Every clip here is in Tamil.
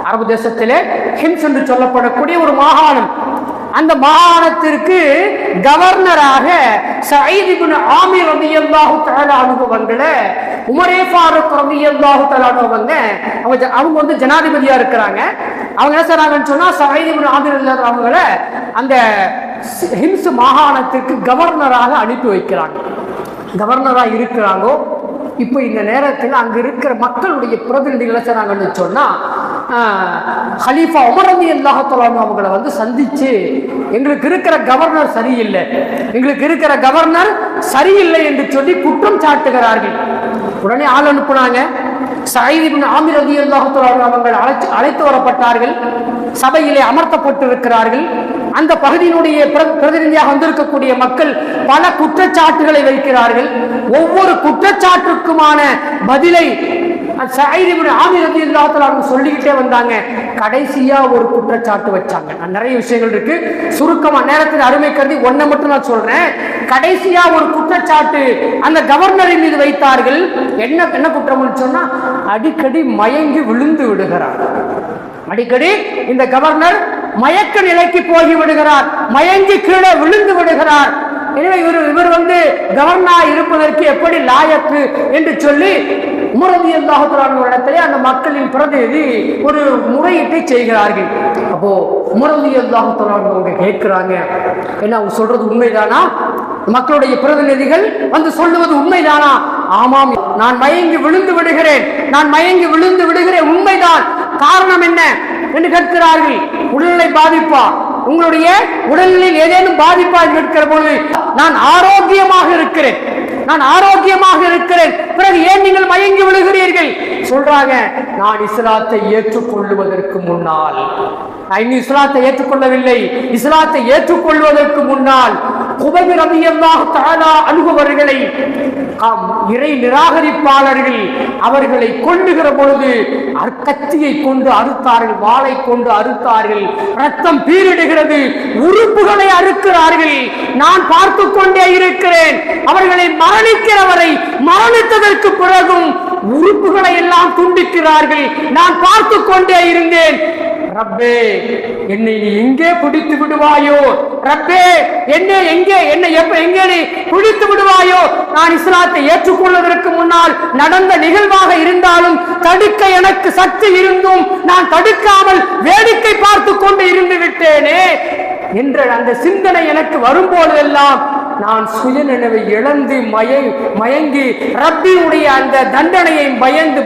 அரபு தேசத்திலே ஹிம்ஸ் என்று சொல்லப்படக்கூடிய ஒரு மாகாணம். அந்த மாகாணத்திற்கு கவர்னராக சயீத் இப்னு ஆமிர் ரலியல்லாஹு தஆலா அன்ஹு அவங்கள உமரே ஃபாரூக் ரலியல்லாஹு தஆலா அன்ஹு அவங்க வந்து ஜனாதிபதியா இருக்கிறாங்க. அவங்க என்ன செய்றாங்கன்னு சொன்னா சயீத் இப்னு ஆமிர் ரலியல்லாஹு அவங்கள அந்த ஹிம்ஸ் மாகாணத்திற்கு கவர்னராக அனுப்பி வைக்கிறாங்க. கவர்னராக இருக்கிறாங்க. இப்போ இந்த நேரத்தில் அங்க இருக்கிற மக்களுடைய பிரதிநிதிகளை செய்றாங்கன்னு சொன்னா ஹலீஃபா உமர் ரலியல்லாஹு தஆலா அவங்களை வந்து சந்திச்சு எங்களுக்கு இருக்கிற கவர்னர் சரியில்லை, எங்களுக்கு இருக்கிற கவர்னர் சரியில்லை என்று சொல்லி குற்றம் சாட்டுகிறார்கள். உடனே ஆள் அனுப்புனாங்க. சயீத் இப்னு ஆமிர் ரலியல்லாஹு தஆலா அவர்கள் அழைத்து வரப்பட்டார்கள். சபையிலே அமர்த்தப்பட்டிருக்கிறார்கள். அந்த பகுதியினுடைய பிரதிநிதியாக வந்திருக்கக்கூடிய மக்கள் பல குற்றச்சாட்டுகளை வைக்கிறார்கள். ஒவ்வொரு குற்றச்சாட்டுக்குமான பதிலை சயீத் இப்னு ஆமிர் ரலியல்லாஹு தஆலா சொல்லிக்கிட்டே வந்தாங்க. கடைசியா ஒரு குற்றச்சாட்டு வச்சாங்க. நிறைய விஷயங்கள் இருக்கு, சுருக்கமா நேரத்தில் அருமை கருதி ஒன்றை மட்டும் நான் சொல்றேன். கடைசியா ஒரு குற்றச்சாட்டு அந்த கவர்னரின் மீது வைத்தார்கள். என்ன குற்றம்னு சொன்னா அடிக்கடி மயங்கி விழுந்து விடுகிறார். அடிக்கடி இந்த கவர்னர் மயக்க நிலைக்கு போகி விடுகிறார், மயங்கி கீழே விழுந்து விடுகிறார். எனவே இவர் வந்து கவர்னரா இருப்பதற்கு எப்படி லாயக்கு என்று சொல்லி உமர் ரலியல்லாஹு தஆலா இடத்திலே அந்த மக்களின் பிரதிநிதி ஒரு முறையீட்டை செய்கிறார்கள். அப்போ உமர் ரலியல்லாஹு தஆலா அவங்க கேட்கிறாங்க, என்ன அவங்க சொல்றது உண்மைதானா? மக்களுடைய பிரதிநிதிகள் வந்து சொல்லுவது உண்மைதானா? ஆமாம், நான் மயங்கி விழுந்து விடுகிறேன், நான் மயங்கி விழுந்து விடுகிறேன், உண்மைதான். காரணம் என்ன என்று கேட்கிறார்கள். உடல்நிலை பாதிப்பா? உங்களுடைய உடல்நிலையில் ஏதேனும் பாதிப்பா கேட்கிற பொழுது நான் ஆரோக்கியமாக இருக்கிறேன், நான் ஆரோக்கியமாக இருக்கிறேன், பிறகு ஏன் நீங்கள் மயங்கி விழுகிறீர்கள்? சொல்றாங்க, நான் இஸ்லாத்தை ஏற்றுக்கொள்வதற்கு முன்னால், இன்னும் இஸ்லாத்தை ஏற்றுக்கொள்ளவில்லை, இஸ்லாத்தை ஏற்றுக்கொள்வதற்கு முன்னால் குபைப் ரலியல்லாஹு தஆலா அன்ஹு அவர்களை இறை நிராகரிப்பாளர்கள் அவர்களை கொல்லுகிற பொழுது கத்தியை கொண்டு அறுத்தார்கள், வாளை கொண்டு அறுத்தார்கள், ரத்தம் பீரிடுகிறது, உறுப்புகளை அறுக்கிறார்கள். நான் பார்த்து கொண்டே இருக்கிறேன். அவர்களை மரணிக்கிறவரை மரணித்ததற்கு பிறகும் உறுப்புகளை எல்லாம் துண்டிக்கிறார்கள். நான் பார்த்து கொண்டே இருந்தேன். ரப்பே, என்னை நீ எங்கே பிடித்து விடுவாயோ? ரப்பே, என்னை நீ பிடித்து விடுவாயோ? நான் இஸ்லாத்தை ஏற்றுக்கொள்வதற்கு முன்னால் நடந்த நிகழ்வாக இருந்தாலும் தடுக்க எனக்கு சக்தி இருந்தும் நான் தடுக்காமல் வேடிக்கை பார்த்து கொண்டு இருந்து விட்டேனே என்ற அந்த சிந்தனை எனக்கு வரும்போதெல்லாம் நான் சுயநினைவை இழந்து மயங்கி ரப்பியுடைய அந்த தண்டனையை பயந்து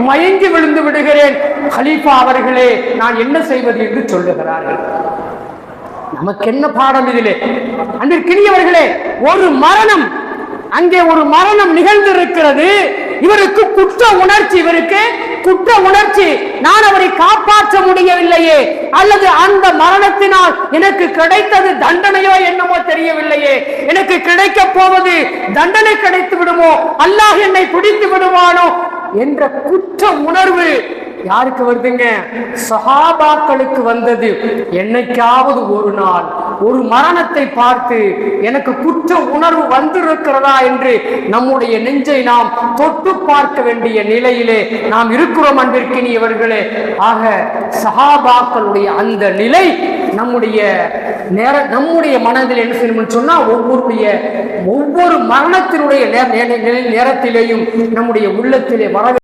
மயங்கி விழுந்து விடுகிறேன். கலீஃபா அவர்களே, நான் என்ன செய்வது என்று சொல்லுகிறார்கள். நமக்கு என்ன பாடம் இதிலே? அன்பிற்கினியவர்களே, ஒரு மரணம், அங்கே ஒரு மரணம் நிகழ்ந்திருக்கிறது. இவருக்கு குற்ற உணர்ச்சி, நான் அவரை காப்பாற்ற முடியவில்லையே, அல்லது அந்த மரணத்தினால் எனக்கு கிடைத்தது தண்டனையோ என்னமோ தெரியவில்லையே, எனக்கு கிடைக்க போவது தண்டனை கிடைத்து விடுமோ, அல்லாஹ் என்னை பிடித்து விடுவானோ என்ற குற்ற உணர்வு யாருக்கு வருதுங்க? சஹாபாக்களுக்கு வந்தது. என்னைக்காவது ஒரு நாள் ஒரு மரணத்தை பார்த்து எனக்கு குற்ற உணர்வு வந்திருக்கிறதா என்று நம்முடைய நெஞ்சை நாம் தொட்டு பார்க்க வேண்டிய நிலையிலே நாம் இருக்கிறோம் அன்பிற்கினியவர்களே. ஆக சஹாபாக்களுடைய அந்த நிலை நம்முடைய மனதில் என்ன செய்யணும்னு சொன்னா ஒவ்வொரு மரணத்தினுடைய நேரத்திலேயும் நம்முடைய உள்ளத்திலே வர